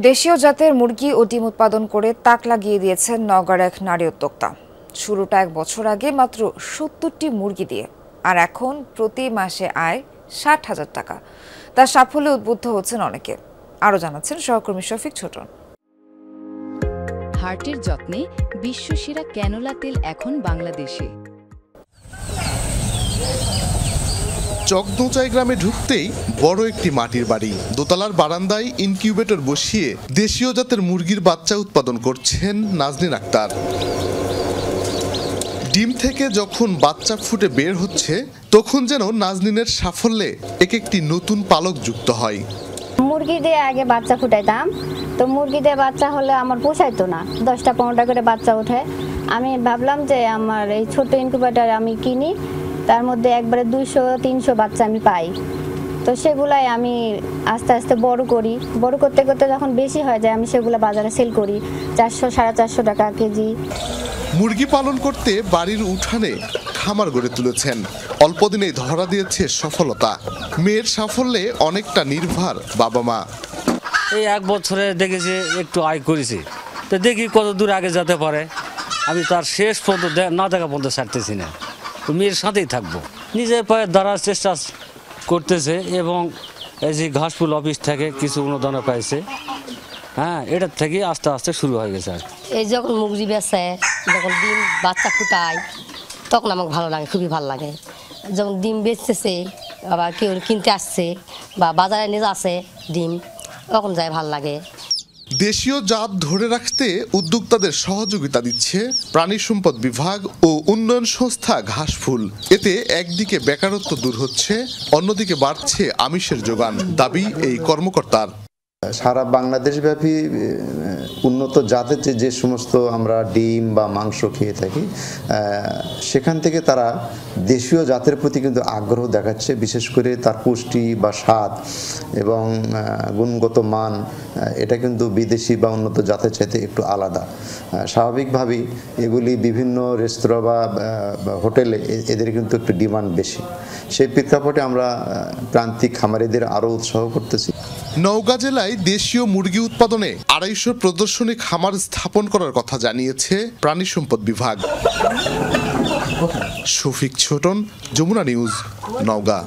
দেশীয় জাতের মুরগি ও ডিম উৎপাদন করে তাক লাগিয়ে দিয়েছেন নওগাঁর এক নারী উদ্যোক্তা। শুরুটা 1 বছর আগে মাত্র 70টি মুরগি দিয়ে, আর এখন প্রতি মাসে আয় 60,000 টাকা। তার সাফল্যে উদ্বুদ্ধ হচ্ছেন অনেকে। আরও জানাচ্ছেন সহকর্মী শফিক ছোটন। হার্টের যত্নে বিশ্বসেরা ক্যানোলা তেল এখন বাংলাদেশে। চকদোচাই গ্রামে ঢুকতেই বড় একটি মাটির বাড়ি, দোতলার বারান্দায় ইনকিউবেটর বসিয়ে দেশীয় জাতের মুরগির বাচ্চা উৎপাদন করছেন নাজনীন আক্তার। ডিম থেকে যখন বাচ্চা ফুটে বের হচ্ছে, তখন যেন নাজনীনের সাফল্যে এক একটি নতুন পালক যুক্ত হয়। মুরগি দিয়ে আগে বাচ্চা ফুটাইতাম, তো মুরগি দিয়ে বাচ্চা হলে আমার পোষাইতো না, 10টা 15টা করে বাচ্চা ওঠে। আমি ভাবলাম যে আমার এই ছোট ইনকিউবেটর আমি কিনি, তার মধ্যে একবারে 200-300 বাচ্চা আমি পাই। তো সেগুলাই আমি আস্তে আস্তে বড় করি। বড় করতে করতে যখন বেশি হয়ে যায়, আমি সেগুলো বাজারে সেল করি 400-450 টাকা কেজি। মুরগি পালন করতে বাড়ির উঠানে খামার গড়ে তুলেছেন। অল্প দিনেই ধরা দিয়েছে সফলতা। মেয়ের সাফল্যে অনেকটা নির্ভর বাবা মা। এই 1 বছরে দেখেছি একটু আয় করেছি, তো দেখি কত দূর আগে যেতে পারে। আমি তার শেষ পর্যন্ত না দেখা পর্যন্ত ছাড়তেছি না, মেয়ের সাথেই থাকবো। নিজের পায়ে দাঁড়ার চেষ্টা করতেছে এবং এই যে ঘাসফুল অফিস থেকে কিছু অনুদান পাইছে, এটার থেকে আস্তে আস্তে শুরু হয়ে গেছে। আর এই যখন মুরগি বেচে, যখন ডিম বাচ্চা ফুটায়, তখন আমাকে ভালো লাগে, খুবই ভালো লাগে। যখন ডিম বেচতেছে, আবার কেউ কিনতে আসছে বা বাজারে নিয়ে আসে ডিম, তখন যায় ভালো লাগে। দেশীয় জাত ধরে রাখতে উদ্যোক্তাদের সহযোগিতা দিচ্ছে প্রাণী সম্পদ বিভাগ ও উন্নয়ন সংস্থা ঘাসফুল। এতে একদিকে বেকারত্ব দূর হচ্ছে, অন্যদিকে বাড়ছে আমিষের যোগান, দাবি এই কর্মকর্তার। সারা বাংলাদেশব্যাপী উন্নত জাতের যে সমস্ত আমরা ডিম বা মাংস খেয়ে থাকি, সেখান থেকে তারা দেশীয় জাতের প্রতি কিন্তু আগ্রহ দেখাচ্ছে। বিশেষ করে তার পুষ্টি বা স্বাদ এবং গুণগত মান, এটা কিন্তু বিদেশি বা উন্নত জাতের চাইতে একটু আলাদা। স্বাভাবিকভাবেই এগুলি বিভিন্ন রেস্তোরাঁ বা হোটেলে এদের কিন্তু একটু ডিমান্ড বেশি। সেই প্রেক্ষাপটে আমরা প্রান্তিক খামারিদের আরও উৎসাহ করতেছি। নওগাঁ জেলায় দেশীয় মুরগি উৎপাদনে 250 প্রদর্শনী খামার স্থাপন করার কথা জানিয়েছে প্রাণী সম্পদ বিভাগ। শফিক ছোটন, যমুনা নিউজ, নওগাঁ।